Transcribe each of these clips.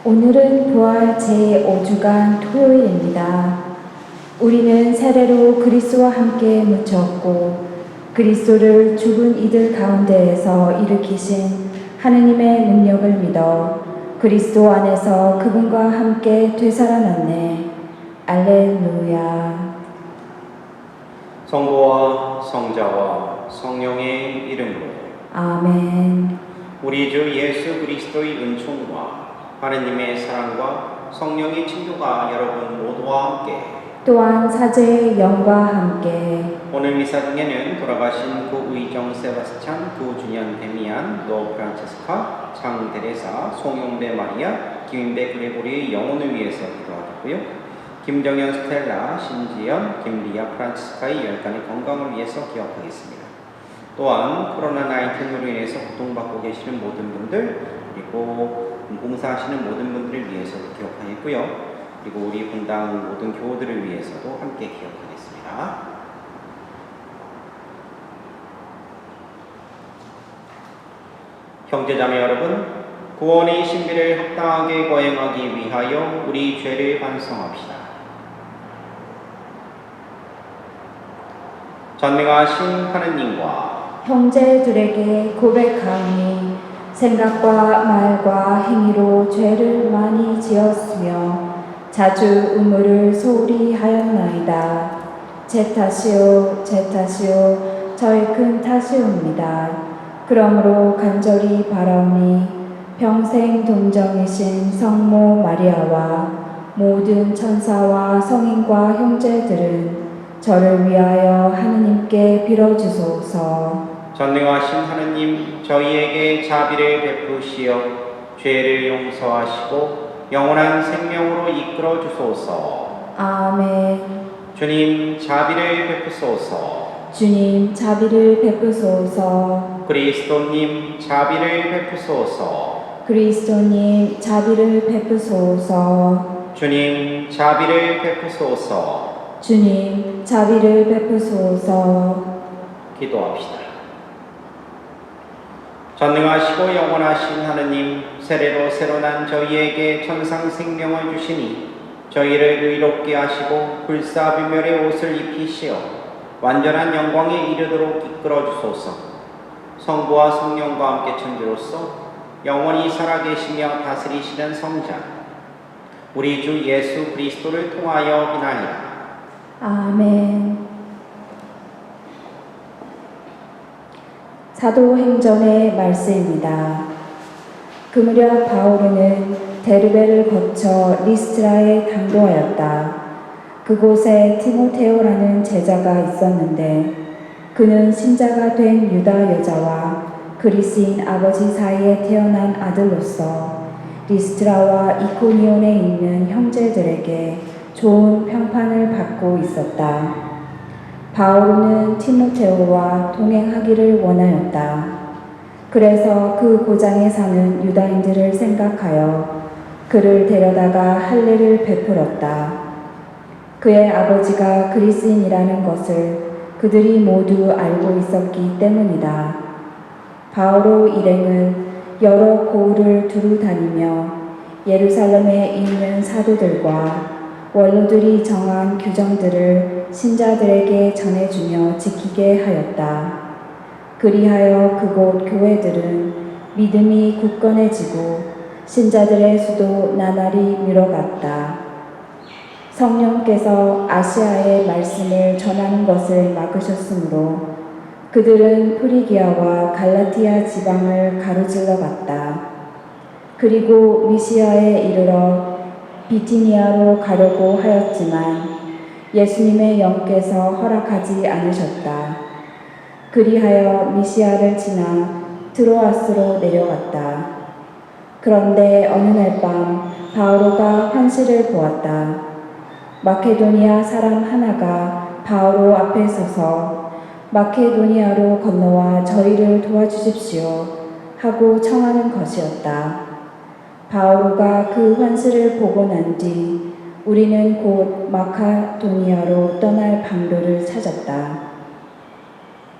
오늘은 부활 제5주간 토요일입니다. 우리는 세례로 그리스도와 함께 묻혔고 그리스도를 죽은 이들 가운데에서 일으키신 하느님의 능력을 믿어 그리스도 안에서 그분과 함께 되살아났네. 알렐루야. 성부와 성자와 성령의 이름으로 아멘. 우리 주 예수 그리스도의 은총과 하느님의 사랑과 성령의 친교가 여러분 모두와 함께 또한 사제의 영과 함께 오늘 미사 중에는 돌아가신 구의정 세바스찬, 구준현 데미안, 노 프란체스카, 장 데레사, 송용배 마리아, 김인배 그레고리의 영혼을 위해서 기도하겠고요. 김정현 스텔라, 신지연, 김리아 프란치스카의 10간의 건강을 위해서 기억하겠습니다. 또한 코로나19으로 인해서 고통받고 계시는 모든 분들, 그리고 봉사하시는 모든 분들을 위해서도 기억하겠고요. 그리고 우리 분당 모든 교우들을 위해서도 함께 기억하겠습니다. 형제자매 여러분, 구원의 신비를 합당하게 거행하기 위하여 우리 죄를 반성합시다. 전능하신 하느님과 형제들에게 고백하니 생각과 말과 행위로 죄를 많이 지었으며 자주 의무를 소홀히 하였나이다. 제 탓이요 저의 큰 탓이옵니다. 그러므로 간절히 바라오니 평생 동정이신 성모 마리아와 모든 천사와 성인과 형제들은 저를 위하여 하느님께 빌어주소서. 전능하신 하느님, 저희에게 자비를 베푸시어 죄를 용서하시고 영원한 생명으로 이끌어 주소서. 아멘. 주님, 자비를 베푸소서. 주님, 자비를 베푸소서. 그리스도님, 자비를 베푸소서. 그리스도님, 자비를 베푸소서. 주님, 자비를 베푸소서. 주님, 자비를 베푸소서. 기도합시다. 전능하시고 영원하신 하느님, 세례로 새로 난 저희에게 천상 생명을 주시니 저희를 의롭게 하시고 불사비멸의 옷을 입히시어 완전한 영광에 이르도록 이끌어 주소서. 성부와 성령과 함께 천주로서 영원히 살아계시며 다스리시는 성자 우리 주 예수 그리스도를 통하여 비나이다. 아멘. 사도행전의 말씀입니다. 그 무렵 바오르는 데르베를 거쳐 리스트라에 당도하였다. 그곳에 티모테오라는 제자가 있었는데 그는 신자가 된 유다 여자와 그리스인 아버지 사이에 태어난 아들로서 리스트라와 이코니온에 있는 형제들에게 좋은 평판을 받고 있었다. 바오르는 티모테오와 동행하기를 원하였다. 그래서 그 고장에 사는 유다인들을 생각하여 그를 데려다가 할례를 베풀었다. 그의 아버지가 그리스인이라는 것을 그들이 모두 알고 있었기 때문이다. 바오로 일행은 여러 고을을 두루 다니며 예루살렘에 있는 사도들과 원로들이 정한 규정들을 신자들에게 전해주며 지키게 하였다. 그리하여 그곳 교회들은 믿음이 굳건해지고 신자들의 수도 나날이 늘어갔다. 성령께서 아시아의 말씀을 전하는 것을 막으셨으므로 그들은 프리기아와 갈라티아 지방을 가로질러 갔다. 그리고 미시아에 이르러 비티니아로 가려고 하였지만 예수님의 영께서 허락하지 않으셨다. 그리하여 미시아를 지나 트로아스로 내려갔다. 그런데 어느 날 밤 바오로가 환시를 보았다. 마케도니아 사람 하나가 바오로 앞에 서서 마케도니아로 건너와 저희를 도와주십시오 하고 청하는 것이었다. 바오로가 그 환시를 보고 난 뒤 우리는 곧 마케도니아로 떠날 방도를 찾았다.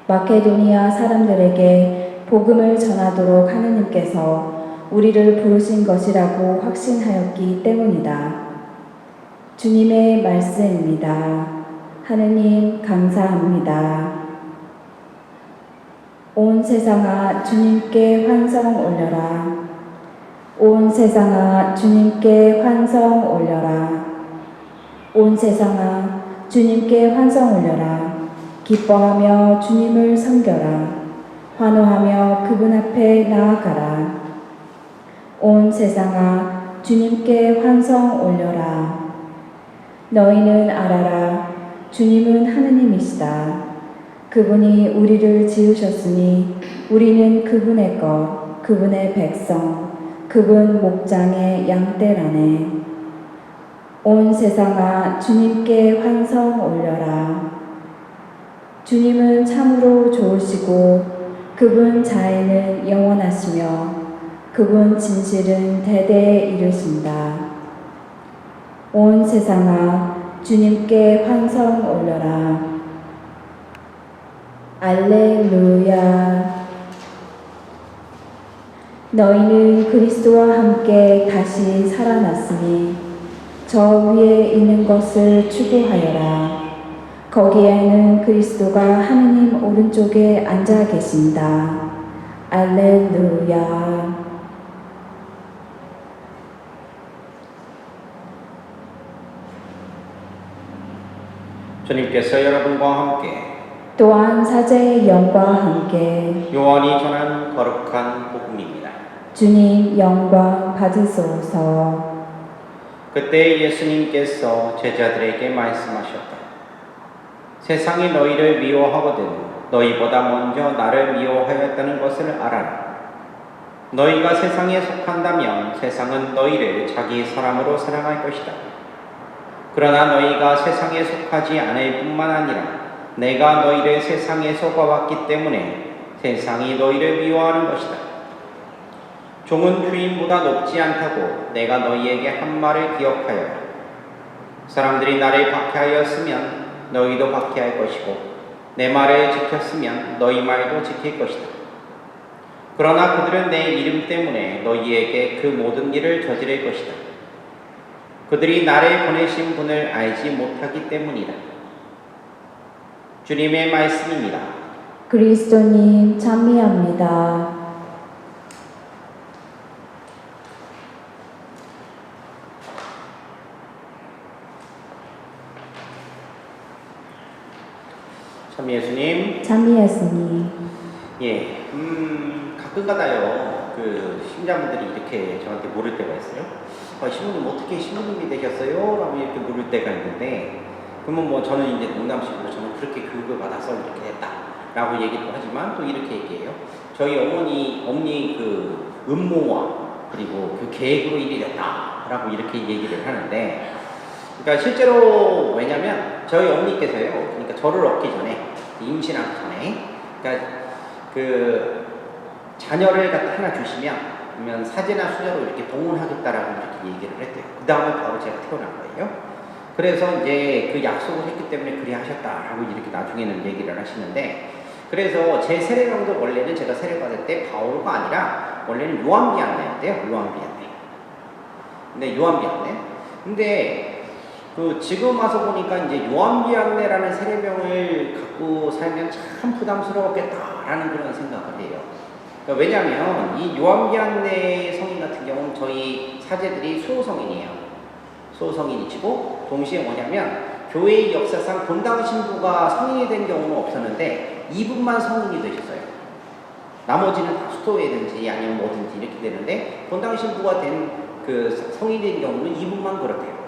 마케도니아 사람들에게 복음을 전하도록 하느님께서 우리를 부르신 것이라고 확신하였기 때문이다. 주님의 말씀입니다. 하느님 감사합니다. 온 세상아 주님께 환성 올려라. 온 세상아 주님께 환성 올려라. 온 세상아 주님께 환성 올려라. 기뻐하며 주님을 섬겨라. 환호하며 그분 앞에 나아가라. 온 세상아 주님께 환성 올려라. 너희는 알아라. 주님은 하느님이시다. 그분이 우리를 지으셨으니 우리는 그분의 것, 그분의 백성, 그분 목장의 양떼라네. 온 세상아 주님께 환성 올려라. 주님은 참으로 좋으시고 그분 자애는 영원하시며 그분 진실은 대대에 이르신다. 온 세상아 주님께 환성 올려라. 알렐루야. 너희는 그리스도와 함께 다시 살아났으니 저 위에 있는 것을 추구하여라. 거기에는 그리스도가 하느님 오른쪽에 앉아 계신다. 알렐루야. 주님께서 여러분과 함께 또한 사제의 영과 함께 요한이 전한 거룩한 복음입니다. 주님 영광 받으소서. 그때 예수님께서 제자들에게 말씀하셨다. 세상이 너희를 미워하거든 너희보다 먼저 나를 미워하였다는 것을 알아라. 너희가 세상에 속한다면 세상은 너희를 자기 사람으로 사랑할 것이다. 그러나 너희가 세상에 속하지 않을 뿐만 아니라 내가 너희를 세상에서 봐왔기 때문에 세상이 너희를 미워하는 것이다. 종은 주인보다 높지 않다고 내가 너희에게 한 말을 기억하여라. 사람들이 나를 박해하였으면 너희도 박해할 것이고 내 말을 지켰으면 너희 말도 지킬 것이다. 그러나 그들은 내 이름 때문에 너희에게 그 모든 일을 저지를 것이다. 그들이 나를 보내신 분을 알지 못하기 때문이다. 주님의 말씀입니다. 그리스도님 찬미합니다. 참 예수님. 찬미 예수님. 예, 가끔가다요 그 신자분들이 이렇게 저한테 물을 때가 있어요. 신부님 어떻게 신부님이 되셨어요? 라고 이렇게 물을 때가 있는데, 그러면 뭐 저는 이제 농담식으로 저는 그렇게 교육을 받아서 이렇게 했다라고 얘기도 하지만 또 이렇게 얘기해요. 저희 어머니 그 음모와 그리고 그 계획으로 일이 됐다라고 이렇게 얘기를 하는데, 그러니까 실제로 왜냐면 저희 어머니께서요, 그러니까 저를 얻기 전에 임신하기 전에, 그러니까 그 자녀를 갖다 하나 주시면 그러면 사제나 수녀로 이렇게 동원하겠다라고 이렇게 얘기를 했대요. 그 다음에 바로 제가 태어난 거예요. 그래서 이제 그 약속을 했기 때문에 그리 하셨다라고 이렇게 나중에는 얘기를 하시는데, 그래서 제 세례명도 원래는 제가 세례받을 때 바울가 아니라 원래는 요한비안네였대요. 요한비안네. 근데 요한비안네. 근데 그 지금 와서 보니까 이제 요한비안네라는 세례명을 갖고 살면 참 부담스러웠겠다라는 그런 생각을 해요. 그러니까 왜냐하면 이 요한비안네 성인 같은 경우는 저희 사제들이 수호성인이에요. 수호성인이시고 동시에 뭐냐면 교회의 역사상 본당 신부가 성인이 된 경우는 없었는데 이분만 성인이 되셨어요. 나머지는 다 수도회든지 아니면 뭐든지 이렇게 되는데 본당 신부가 된 그 성인이 된 경우는 이분만 그렇대요.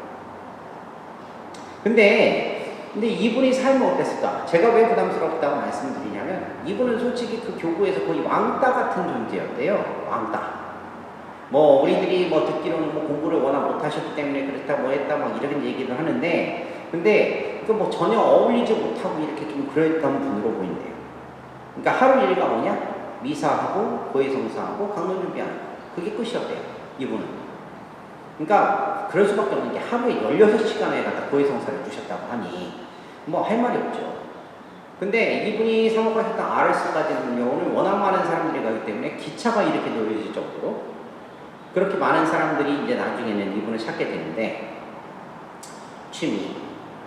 근데 이분이 삶이 어땠을까? 제가 왜 부담스럽다고 말씀드리냐면 이분은 솔직히 그 교구에서 거의 왕따 같은 존재였대요. 왕따. 뭐 우리들이 뭐 듣기로는 뭐 공부를 워낙 못하셨기 때문에 그랬다 뭐 했다 막 이런 얘기를 하는데, 근데 그 뭐 전혀 어울리지 못하고 이렇게 좀 그랬던 분으로 보인대요. 그러니까 하루 일과 뭐냐? 미사하고 고해성사하고 강론 준비하는 거. 그게 끝이었대요. 이분은. 그러니까 그럴 수밖에 없는 게 하루에 16시간에 갖다 고해성사를 주셨다고 하니 뭐 할 말이 없죠. 근데 이분이 사목하셨던 RS까지 같은 경우는 워낙 많은 사람들이 가기 때문에 기차가 이렇게 놓여질 정도로 그렇게 많은 사람들이 이제 나중에는 이분을 찾게 되는데 취미,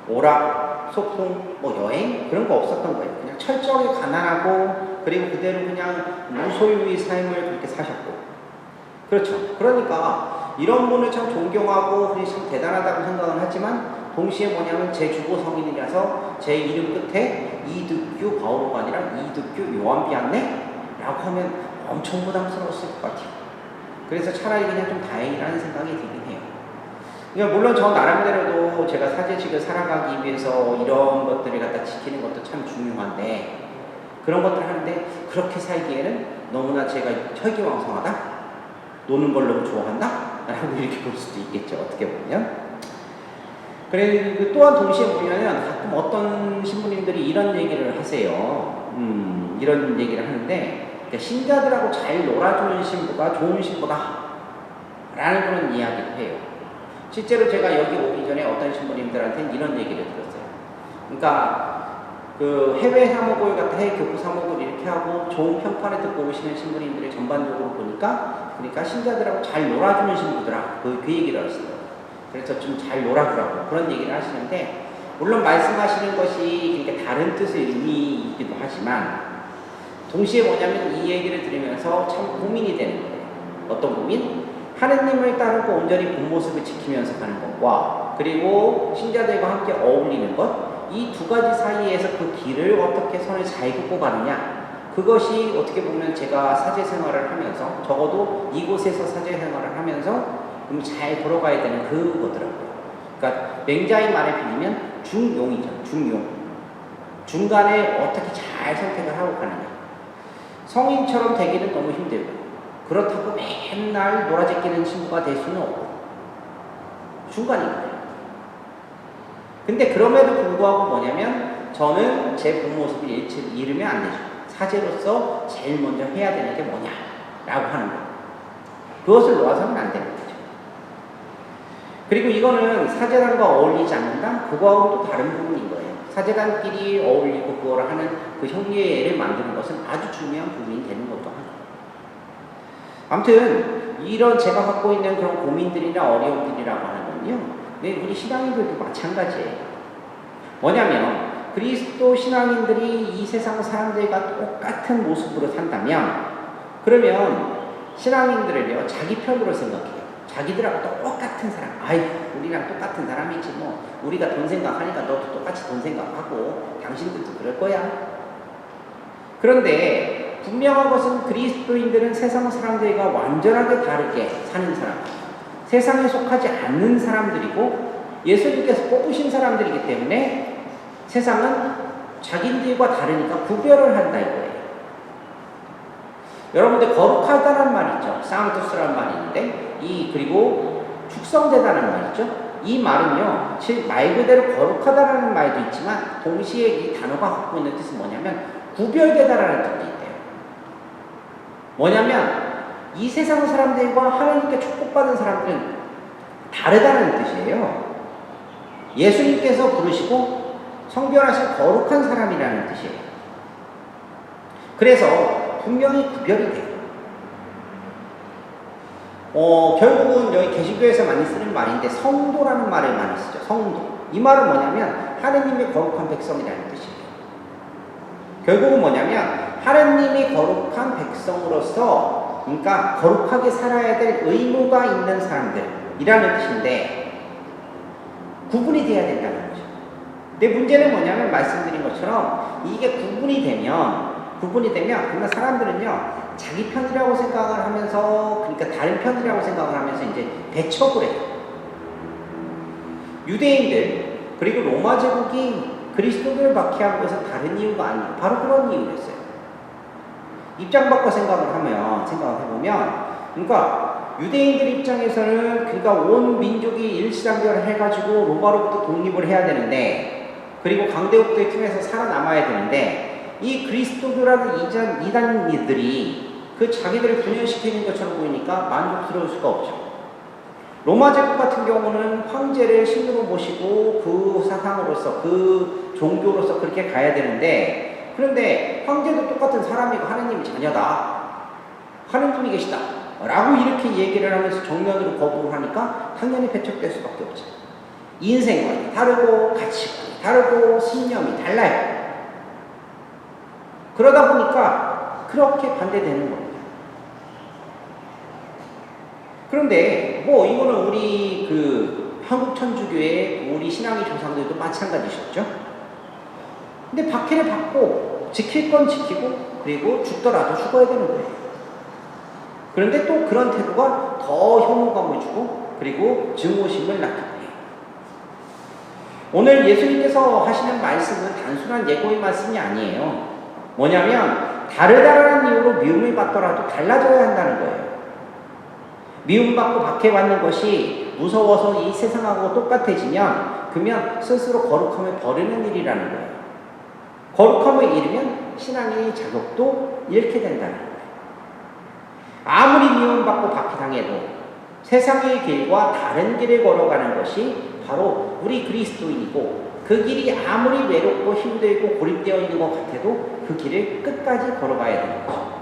오락, 소풍, 뭐 여행 그런 거 없었던 거예요. 그냥 철저하게 가난하고 그리고 그대로 그냥 무소유의 삶을 그렇게 사셨고 그렇죠. 그러니까 이런 분을 참 존경하고 참 대단하다고 생각은 하지만 동시에 뭐냐면 제 주보 성인이라서 제 이름 끝에 이득규 바오로가 아니라 이득규 요한비았네? 라고 하면 엄청 부담스러웠을 것 같아요. 그래서 차라리 그냥 좀 다행이라는 생각이 들긴 해요. 그러니까 물론 저 나름대로도 제가 사제직을 살아가기 위해서 이런 것들을 갖다 지키는 것도 참 중요한데 그런 것들을 하는데 그렇게 살기에는 너무나 제가 혈기왕성하다? 노는 걸 너무 좋아한다? 라고 이렇게 볼 수도 있겠죠. 어떻게 보면. 그리고 또한 동시에 보면은 가끔 어떤 신부님들이 이런 얘기를 하세요. 이런 얘기를 하는데 그러니까 신자들하고 잘 놀아주는 신부가 좋은 신부다 라는 그런 이야기를 해요. 실제로 제가 여기 오기 전에 어떤 신부님들한테 이런 얘기를 들었어요. 그러니까 그 해외 사목을 갖다 해외 교구 사목을 이렇게 하고 좋은 평판을 듣고 오시는 신부님들을 전반적으로 보니까 그러니까 신자들하고 잘 놀아주는 신부더라 그 얘기를 하시더라고요. 그래서 좀 잘 놀아주라고 그런 얘기를 하시는데 물론 말씀하시는 것이 그러니까 다른 뜻의 의미이기도 하지만 동시에 뭐냐면 이 얘기를 들으면서 참 고민이 되는 거예요. 어떤 고민? 하느님을 따르고 온전히 본 모습을 지키면서 가는 것과 그리고 신자들과 함께 어울리는 것 이 두 가지 사이에서 그 길을 어떻게 선을 잘 긋고 가느냐 그것이 어떻게 보면 제가 사제 생활을 하면서 적어도 이곳에서 사제 생활을 하면서 잘 걸어가야 되는 그거더라고요. 그러니까 맹자의 말을 빌리면 중용이죠. 중용. 중간에 어떻게 잘 선택을 하고 가느냐. 성인처럼 되기는 너무 힘들고 그렇다고 맨날 놀아제끼는 친구가 될 수는 없고 중간인 거예요. 근데 그럼에도 불구하고 뭐냐면 저는 제 본 모습을 잃으면 안 되죠. 사제로서 제일 먼저 해야 되는 게 뭐냐라고 하는 거예요. 그것을 놓아서는 안 되는 거죠. 그리고 이거는 사제단과 어울리지 않는다? 그거하고 또 다른 부분인 거예요. 사제단끼리 어울리고 그거를 하는 그 형제를 만드는 것은 아주 중요한 부분이 되는 것도 하고. 아무튼 이런 제가 갖고 있는 그런 고민들이나 어려움들이라고 하는 건요. 우리 신앙인들도 마찬가지예요. 뭐냐면 그리스도 신앙인들이 이 세상 사람들과 똑같은 모습으로 산다면 그러면 신앙인들을요 자기 편으로 생각해요. 자기들하고 똑같은 사람, 아이 우리랑 똑같은 사람이지 뭐 우리가 돈 생각하니까 너도 똑같이 돈 생각하고 당신들도 그럴 거야. 그런데 분명한 것은 그리스도인들은 세상 사람들과 완전하게 다르게 사는 사람, 세상에 속하지 않는 사람들이고 예수님께서 뽑으신 사람들이기 때문에 세상은 자기들과 다르니까 구별을 한다 이거예요. 여러분들 거룩하다는 말 있죠. 상투스라는 말이 있는데 그리고 축성되다는 말 있죠. 이 말은요 말 그대로 거룩하다라는 말도 있지만 동시에 이 단어가 갖고 있는 뜻은 뭐냐면 구별되다라는 뜻도 있대요. 뭐냐면 이 세상 사람들과 하나님께 축복받은 사람들은 다르다는 뜻이에요. 예수님께서 부르시고 성별하신 거룩한 사람이라는 뜻이에요. 그래서 분명히 구별이 돼요. 결국은 여기 개신교에서 많이 쓰는 말인데 성도라는 말을 많이 쓰죠. 성도. 이 말은 뭐냐면 하느님의 거룩한 백성이라는 뜻이에요. 결국은 뭐냐면 하느님이 거룩한 백성으로서 그러니까 거룩하게 살아야 될 의무가 있는 사람들이라는 뜻인데 구분이 돼야 된다는 거죠. 근데 문제는 뭐냐면 말씀드린 것처럼 이게 구분이 되면 그러면 사람들은요 자기 편이라고 생각을 하면서 그러니까 다른 편이라고 생각을 하면서 이제 배척을 해요. 유대인들 그리고 로마 제국이 그리스도를 박해한 것은 다른 이유가 아니에요. 바로 그런 이유였어요. 입장 바꿔 생각을 해보면 그러니까 유대인들 입장에서는 그러니까 온 민족이 일시단결을 해가지고 로마로부터 독립을 해야 되는데 그리고 강대국도의 틈에서 살아남아야 되는데 이 그리스도교라는 이단이들이 그 자기들을 분열시키는 것처럼 보이니까 만족스러울 수가 없죠. 로마 제국 같은 경우는 황제를 신으로 모시고 그 사상으로서 그 종교로서 그렇게 가야 되는데 그런데 황제도 똑같은 사람이고 하느님의 자녀다. 하느님이 계시다. 라고 이렇게 얘기를 하면서 정면으로 거부를 하니까 당연히 배척될 수밖에 없죠. 인생관이 다르고 가치관이 다르고 신념이 달라요. 그러다 보니까 그렇게 반대되는 겁니다. 그런데 뭐 이거는 우리 한국 천주교의 우리 신앙의 조상들도 마찬가지셨죠. 근데 박해를 받고 지킬 건 지키고 그리고 죽더라도 죽어야 되는 거예요. 그런데 또 그런 태도가 더 혐오감을 주고 그리고 증오심을 낳게 돼요. 오늘 예수님께서 하시는 말씀은 단순한 예고의 말씀이 아니에요. 뭐냐면 다르다라는 이유로 미움을 받더라도 달라져야 한다는 거예요. 미움받고 박해받는 것이 무서워서 이 세상하고 똑같아지면 그러면 스스로 거룩함을 버리는 일이라는 거예요. 거룩함을 잃으면 신앙의 자격도 잃게 된다는 거예요. 아무리 미움받고 박해당해도 세상의 길과 다른 길을 걸어가는 것이 바로 우리 그리스도인이고 그 길이 아무리 외롭고 힘들고 고립되어 있는 것 같아도 그 길을 끝까지 걸어가야 되는 거죠.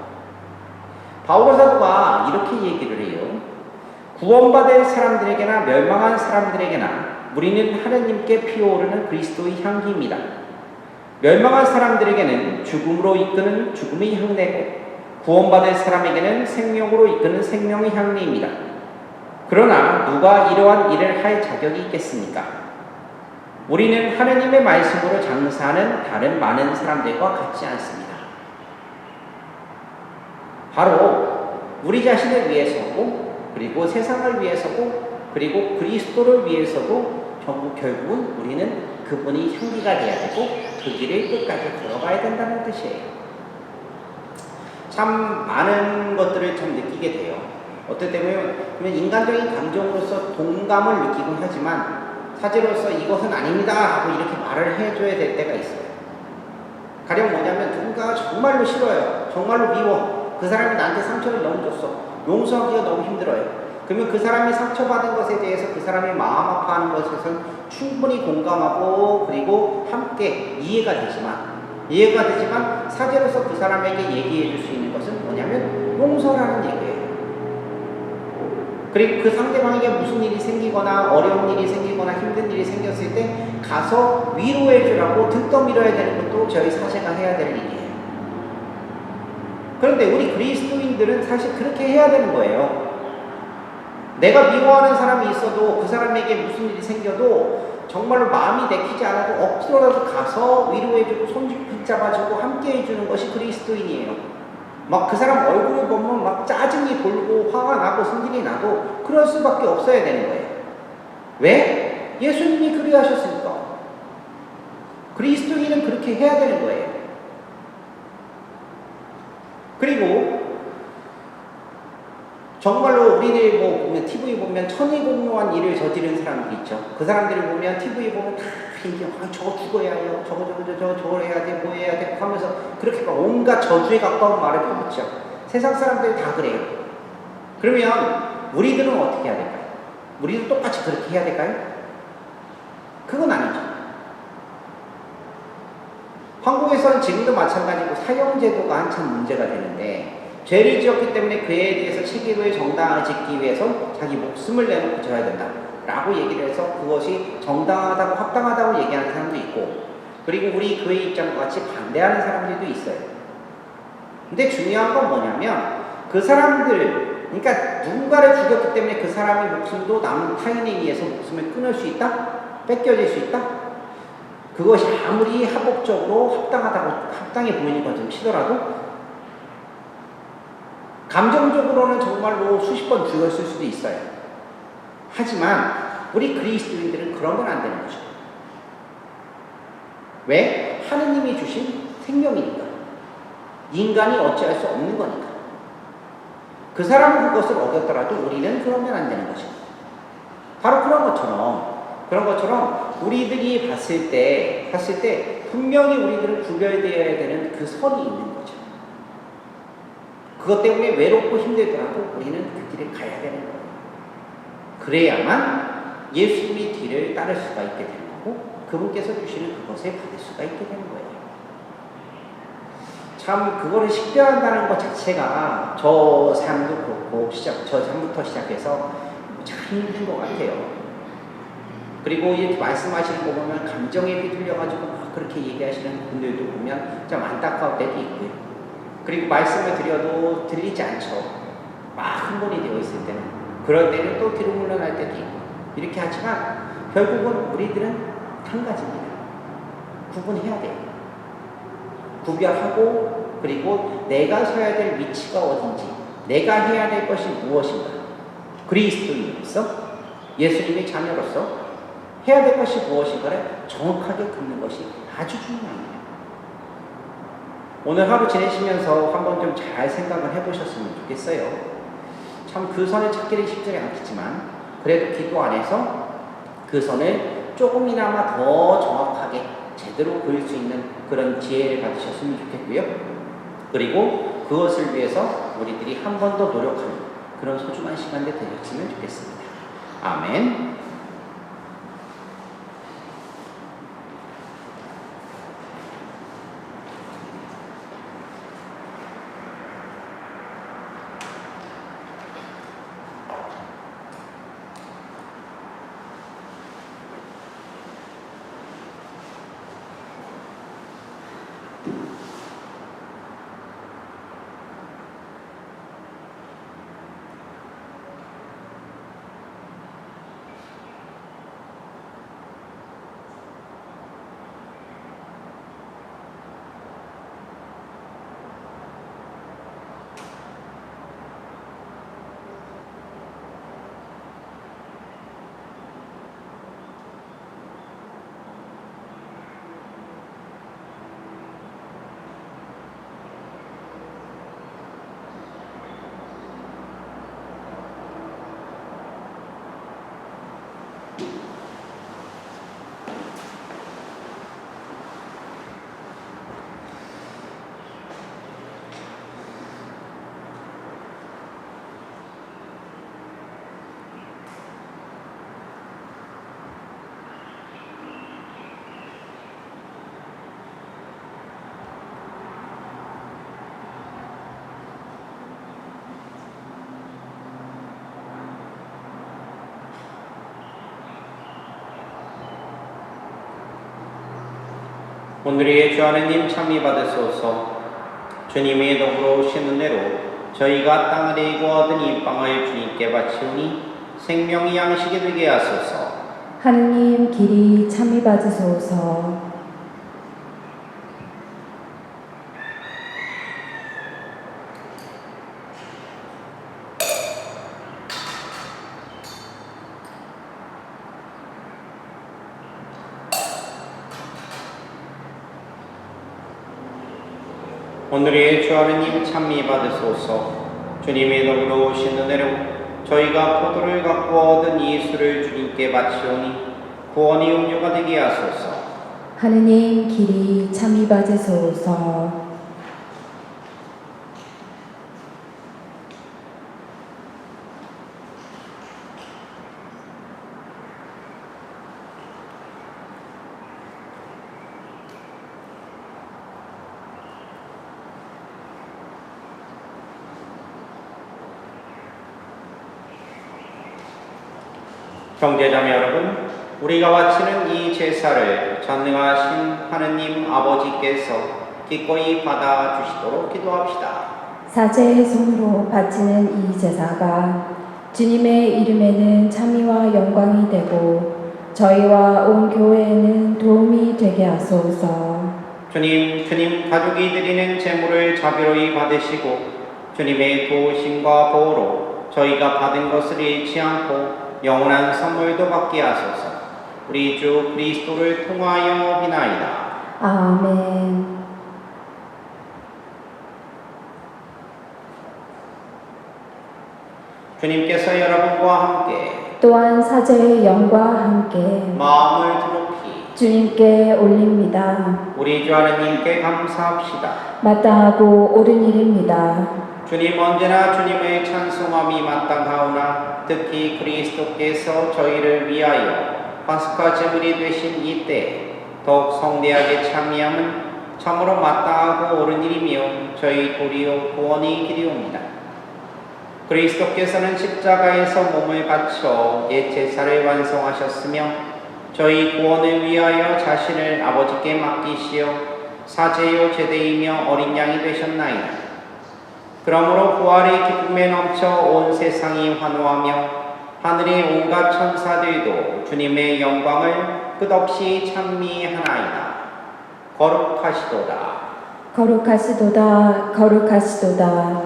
바울 사도가 이렇게 얘기를 해요. 구원받을 사람들에게나 멸망한 사람들에게나 우리는 하느님께 피어오르는 그리스도의 향기입니다. 멸망한 사람들에게는 죽음으로 이끄는 죽음의 향내고 구원받을 사람에게는 생명으로 이끄는 생명의 향리입니다. 그러나 누가 이러한 일을 할 자격이 있겠습니까? 우리는 하느님의 말씀으로 장사하는 다른 많은 사람들과 같지 않습니다. 바로 우리 자신을 위해서고 그리고 세상을 위해서고 그리고 그리스도를 위해서도 결국은 우리는 그분이 향기가 돼야 되고 그 길을 끝까지 걸어가야 된다는 뜻이에요. 참 많은 것들을 참 느끼게 돼요. 어떨 때면 인간적인 감정으로서 동감을 느끼곤 하지만 사제로서 이것은 아닙니다 하고 이렇게 말을 해줘야 될 때가 있어요. 가령 뭐냐면 누군가가 정말로 싫어요. 정말로 미워. 그 사람이 나한테 상처를 너무 줬어. 용서하기가 너무 힘들어요. 그러면 그 사람이 상처받은 것에 대해서 그 사람이 마음 아파하는 것에서 충분히 공감하고 그리고 함께 이해가 되지만 사제로서 그 사람에게 얘기해 줄 수 있는 것은 뭐냐면 용서라는 얘기예요. 그리고 그 상대방에게 무슨 일이 생기거나 어려운 일이 생기거나 힘든 일이 생겼을 때 가서 위로해 주라고 등 떠밀어야 되는 것도 저희 사제가 해야 될 일이에요. 그런데 우리 그리스도인들은 사실 그렇게 해야 되는 거예요. 내가 미워하는 사람이 있어도 그 사람에게 무슨 일이 생겨도 정말로 마음이 내키지 않아도 억지로라도 가서 위로해주고 손 붙잡아주고 함께 해주는 것이 그리스도인이에요. 막 그 사람 얼굴을 보면 막 짜증이 돌고 화가 나고 승질이 나도 그럴 수밖에 없어야 되는 거예요. 왜? 예수님이 그리하셨으니까. 그리스도인은 그렇게 해야 되는 거예요. 그리고 정말로 우리들 보면 TV 보면 천의공모한 일을 저지른 사람들이 있죠. 그 사람들을 보면 TV 보면 다 이게 저거 죽어야 해요. 저거 해야 돼. 뭐 해야 돼. 하면서 그렇게 온갖 저주에 가까운 말을 퍼붓죠. 세상 사람들이 다 그래요. 그러면 우리들은 어떻게 해야 될까요? 우리도 똑같이 그렇게 해야 될까요? 그건 아니죠. 한국에서는 지금도 마찬가지고 사형제도가 한참 문제가 되는데 죄를 지었기 때문에 그에 대해서 책임을 정당하게 짓기 위해서 자기 목숨을 내놓고 져야 된다 라고 얘기를 해서 그것이 정당하다고 합당하다고 얘기하는 사람도 있고 그리고 우리 교회 입장과 같이 반대하는 사람들도 있어요. 근데 중요한 건 뭐냐면 그 사람들 그러니까 누군가를 죽였기 때문에 그 사람의 목숨도 남은 타인에 의해서 목숨을 끊을 수 있다? 뺏겨질 수 있다? 그것이 아무리 합법적으로 합당해 보이는 것 좀 치더라도 감정적으로는 정말로 수십 번 죽였을 수도 있어요. 하지만 우리 그리스도인들은 그런 건 안 되는 거죠. 왜? 하느님이 주신 생명이니까. 인간이 어찌할 수 없는 거니까. 그 사람은 그것을 어겼더라도 우리는 그러면 안 되는 거죠. 바로 그런 것처럼 우리들이 봤을 때 분명히 우리들은 구별되어야 되는 그 선이 있는 거죠. 그것 때문에 외롭고 힘들더라도 우리는 그 길을 가야 되는 거예요. 그래야만 예수님의 길을 따를 수가 있게 되는 거고 그분께서 주시는 그것을 받을 수가 있게 되는 거예요. 참 그거를 식별한다는 것 자체가 저 삶도 그렇고 저 삶부터 시작해서 참 힘든 것 같아요. 그리고 이렇게 말씀하시는 거 보면 감정에 휘둘려가지고 막 그렇게 얘기하시는 분들도 보면 좀 안타까울 때도 있고요. 그리고 말씀을 드려도 들리지 않죠. 막 흥분이 되어 있을 때는. 그럴 때는 또 뒤로 물러날 때도 있고. 이렇게 하지만 결국은 우리들은 한 가지입니다. 구분해야 돼요. 구별하고 그리고 내가 서야 될 위치가 어딘지, 내가 해야 될 것이 무엇인가, 그리스도인으로서 예수님의 자녀로서 해야 될 것이 무엇인가를 정확하게 긋는 것이 아주 중요합니다. 오늘 하루 지내시면서 한번 좀 잘 생각을 해보셨으면 좋겠어요. 참 그 선을 찾기는 쉽지 않겠지만 그래도 기도 안에서 그 선을 조금이나마 더 정확하게 제대로 그릴 수 있는 그런 지혜를 받으셨으면 좋겠고요. 그리고 그것을 위해서 우리들이 한 번 더 노력하는 그런 소중한 시간이 되셨으면 좋겠습니다. 아멘. 오늘의 주 하느님 참미 받으소서. 주님의 덕으로 오신 은혜로 저희가 땅 아래 구하던 이 빵을 주님께 바치오니 생명의 양식이 되게 하소서. 하느님 길이 참이 받으소서. 오늘의 주 하느님 참미 받으소서. 주님의 덕으로 오신 은혜로 저희가 포도를 갖고 얻은 이 술을 주님께 바치오니 구원의 음료가 되게 하소서. 하느님 길이 참이 받으소서. 형제자매 여러분, 우리가 바치는 이 제사를 전능하신 하느님 아버지께서 기꺼이 받아주시도록 기도합시다. 사제의 손으로 바치는 이 제사가 주님의 이름에는 참미와 영광이 되고 저희와 온 교회에는 도움이 되게 하소서. 주님 가족이 드리는 제물을 자비로이 받으시고 주님의 도우심과 보호로 저희가 받은 것을 잃지 않고 영원한 선물도 받게 하소서. 우리 주 그리스도를 통하여 비나이다. 아멘. 주님께서 여러분과 함께 또한 사제의 영과 함께 마음을 드높이 주님께 올립니다. 우리 주 하느님께 감사합시다. 마땅하고 옳은 일입니다. 주님 언제나 주님의 찬송함이 마땅하오나 특히 그리스도께서 저희를 위하여 파스카 제물이 되신 이때 더욱 성대하게 참여함은 참으로 마땅하고 옳은 일이며 저희 도리요 구원이 길이옵니다. 그리스도께서는 십자가에서 몸을 바쳐 옛 제사를 완성하셨으며 저희 구원을 위하여 자신을 아버지께 맡기시어 사제요 제대이며 어린 양이 되셨나이다. 그러므로 부활의 기쁨에 넘쳐 온 세상이 환호하며 하늘의 온갖 천사들도 주님의 영광을 끝없이 찬미하나이다. 거룩하시도다. 거룩하시도다. 거룩하시도다.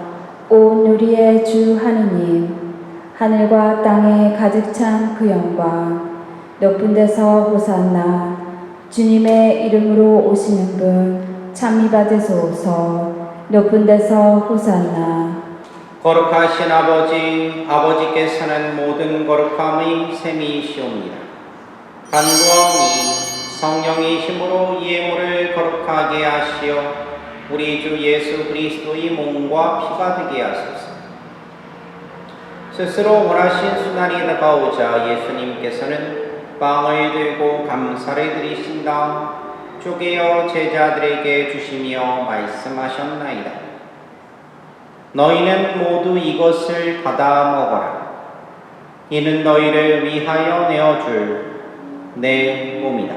온 우리의 주 하느님, 하늘과 땅에 가득 찬 그 영광, 높은 데서 호산나, 주님의 이름으로 오시는 분 찬미 받으소서. 높은 데서 호산나. 거룩하신 아버지, 아버지께서는 모든 거룩함의 셈이시옵니다. 간구하오니 성령의 힘으로 이 예물을 거룩하게 하시어 우리 주 예수 그리스도의 몸과 피가 되게 하소서. 스스로 원하신 순환이 다가오자 예수님께서는 빵을 들고 감사를 드리신 다음 쪼개어 제자들에게 주시며 말씀하셨나이다. 너희는 모두 이것을 받아 먹어라. 이는 너희를 위하여 내어줄 내 몸이다.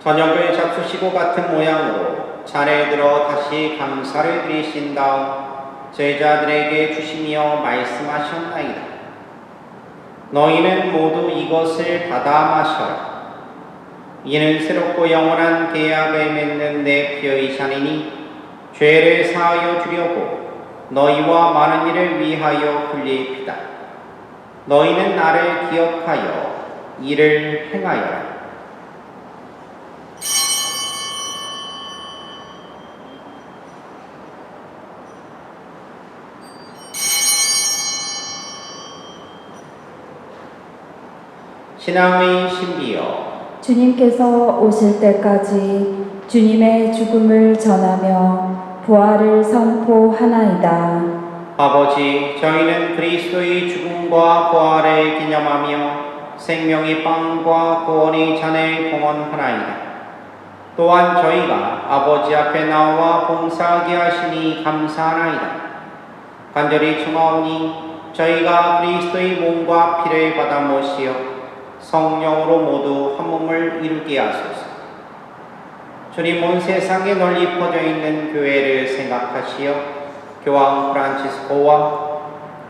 저녁을 잡수시고 같은 모양으로 잔을 들어 다시 감사를 드리신 다음 제자들에게 주시며 말씀하셨나이다. 너희는 모두 이것을 받아 마셔라. 이는 새롭고 영원한 계약을 맺는 내 피의 잔이니 죄를 사하여 주려고 너희와 많은 이를 위하여 흘릴 피다. 너희는 나를 기억하여 이를 행하여라. 신앙의 신비여, 주님께서 오실 때까지 주님의 죽음을 전하며 부활을 선포하나이다. 아버지, 저희는 그리스도의 죽음과 부활을 기념하며 생명의 빵과 구원의 잔을 봉헌하나이다. 또한 저희가 아버지 앞에 나와 봉사하게 하시니 감사하나이다. 간절히 청하오니 저희가 그리스도의 몸과 피를 받아 모시어 성령으로 모두 한 몸을 이루게 하소서. 주님, 온 세상에 널리 퍼져 있는 교회를 생각하시어 교황 프란치스코와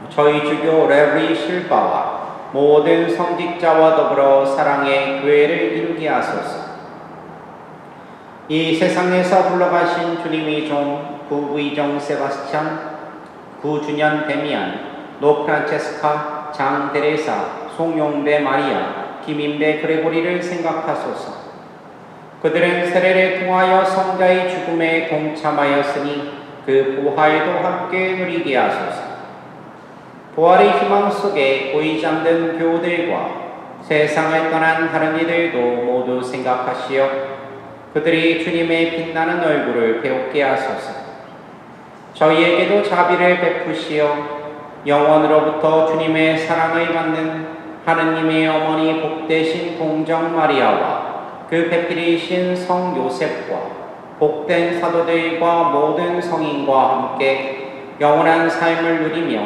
저희 주교 레브리 실바와 모든 성직자와 더불어 사랑의 교회를 이루게 하소서. 이 세상에서 불러가신 주님의 종 구의정 세바스찬, 구준현 데미안, 노 프란체스카, 장 데레사, 송용배 마리아, 김인배 그레고리를 생각하소서. 그들은 세례를 통하여 성자의 죽음에 동참하였으니 그 부활도 함께 누리게 하소서. 부활의 희망 속에 고이 잠든 교우들과 세상을 떠난 다른 이들도 모두 생각하시어 그들이 주님의 빛나는 얼굴을 배우게 하소서. 저희에게도 자비를 베푸시어 영원으로부터 주님의 사랑을 받는 하느님의 어머니 복되신 동정 마리아와 그 배필이신 성 요셉과 복된 사도들과 모든 성인과 함께 영원한 삶을 누리며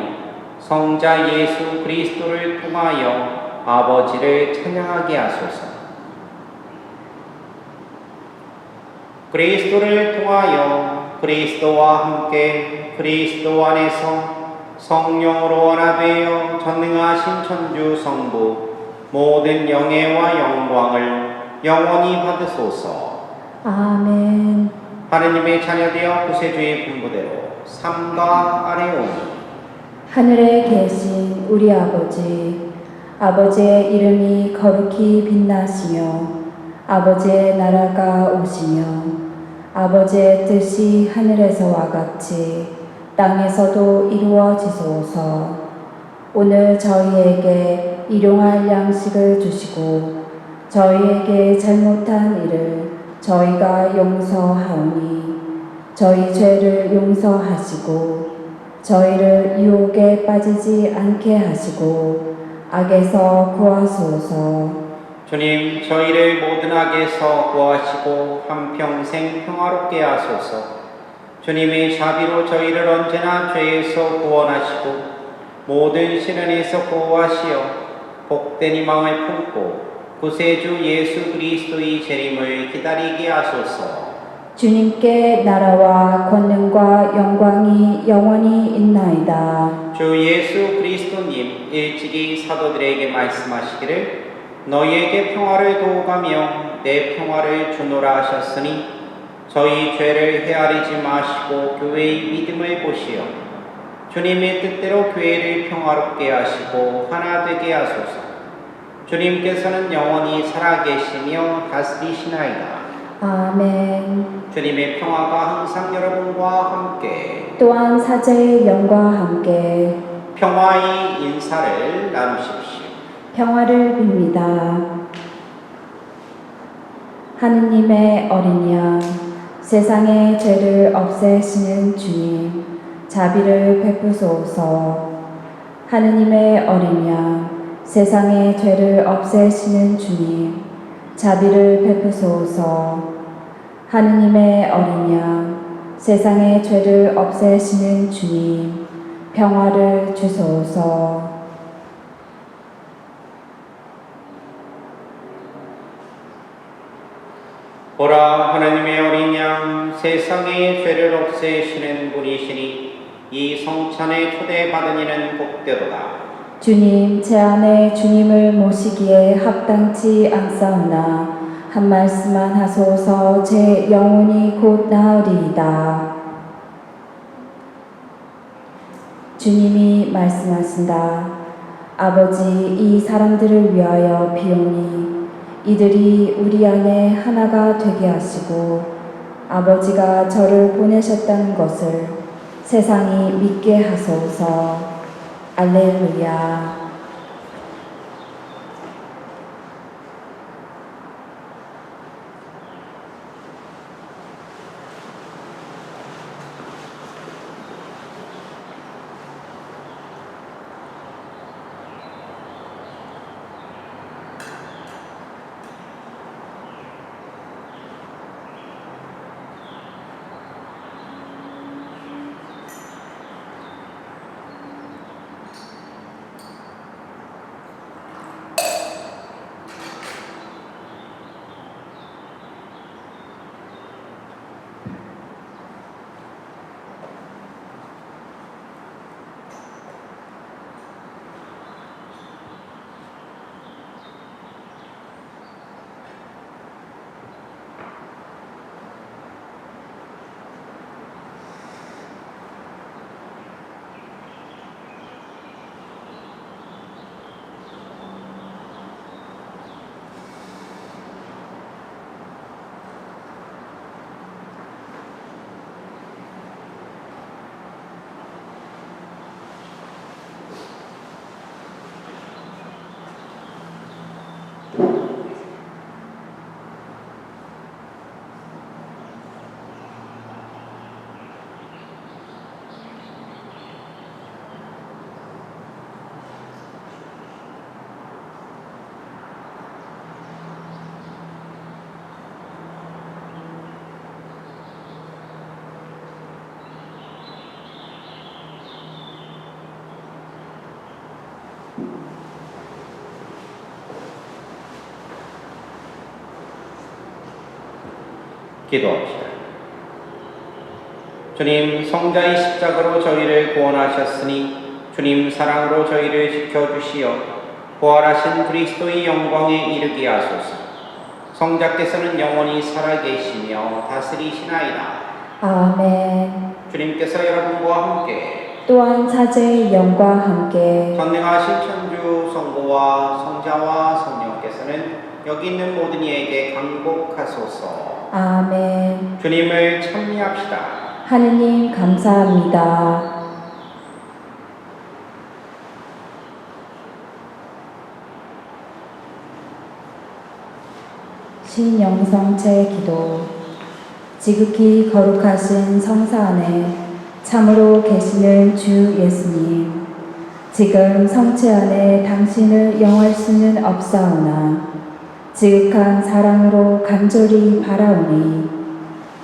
성자 예수 그리스도를 통하여 아버지를 찬양하게 하소서. 그리스도를 통하여 그리스도와 함께 그리스도 안에서 성령으로 하나 되어 전능하신 천주 성부 모든 영예와 영광을 영원히 받으소서. 아멘. 하느님의 자녀되어 구세주의 분부대로 삼가 아뢰오니 하늘에 계신 우리 아버지, 아버지의 이름이 거룩히 빛나시며 아버지의 나라가 오시며 아버지의 뜻이 하늘에서와 같이 땅에서도 이루어지소서. 오늘 저희에게 일용할 양식을 주시고 저희에게 잘못한 일을 저희가 용서하오니 저희 죄를 용서하시고 저희를 유혹에 빠지지 않게 하시고 악에서 구하소서. 주님, 저희를 모든 악에서 구하시고 한평생 평화롭게 하소서. 주님의 자비로 저희를 언제나 죄에서 구원하시고 모든 시련에서 보호하시어 복된 희망을 품고 구세주 예수 그리스도의 재림을 기다리게 하소서. 주님께 나라와 권능과 영광이 영원히 있나이다. 주 예수 그리스도님 일찍이 사도들에게 말씀하시기를 너희에게 평화를 도우가며 내 평화를 주노라 하셨으니 저희 죄를 헤아리지 마시고 교회의 믿음을 보시어 주님의 뜻대로 교회를 평화롭게 하시고 하나 되게 하소서. 주님께서는 영원히 살아계시며 다스리시나이다. 아멘. 주님의 평화가 항상 여러분과 함께 또한 사제의 영과 함께 평화의 인사를 나누십시오. 평화를 빕니다. 하느님의 어린 양, 세상의 죄를 없애시는 주님, 자비를 베푸소서. 하느님의 어린 양, 세상의 죄를 없애시는 주님, 자비를 베푸소서. 하느님의 어린 양, 세상의 죄를 없애시는 주님, 평화를 주소서. 보라, 하나님의 어린 양, 세상의 죄를 없애시는 분이시니 이 성찬에 초대받은 이는 복되도다. 주님, 제 안에 주님을 모시기에 합당치 않사오나 한 말씀만 하소서. 제 영혼이 곧 나으리이다. 주님이 말씀하신다. 아버지, 이 사람들을 위하여 비오니 이들이 우리 안에 하나가 되게 하시고 아버지가 저를 보내셨다는 것을 세상이 믿게 하소서. 알렐루야. 기도합시다. 주님, 성자의 십자가로 저희를 구원하셨으니 주님 사랑으로 저희를 지켜주시어 부활하신 그리스도의 영광에 이르게 하소서. 성자께서는 영원히 살아계시며 다스리시나이다. 아멘. 주님께서 여러분과 함께 또한 사제의 영과 함께 전능하신 천주 성부와 성자와 성령께서는 여기 있는 모든 이에게 강복하소서. 아멘. 주님을 찬미합시다. 하느님 감사합니다. 신영성체 기도. 지극히 거룩하신 성사 안에 참으로 계시는 주 예수님, 지금 성체 안에 당신을 영할 수는 없사오나 지극한 사랑으로 간절히 바라오니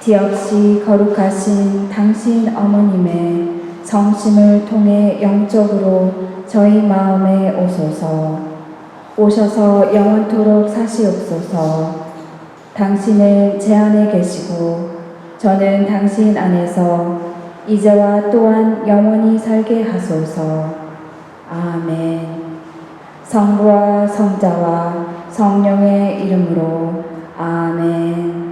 뒤없이 거룩하신 당신 어머님의 성심을 통해 영적으로 저희 마음에 오셔서 영원토록 사시옵소서. 당신은 제 안에 계시고 저는 당신 안에서 이제와 또한 영원히 살게 하소서. 아멘. 성부와 성자와 성령의 이름으로 아멘.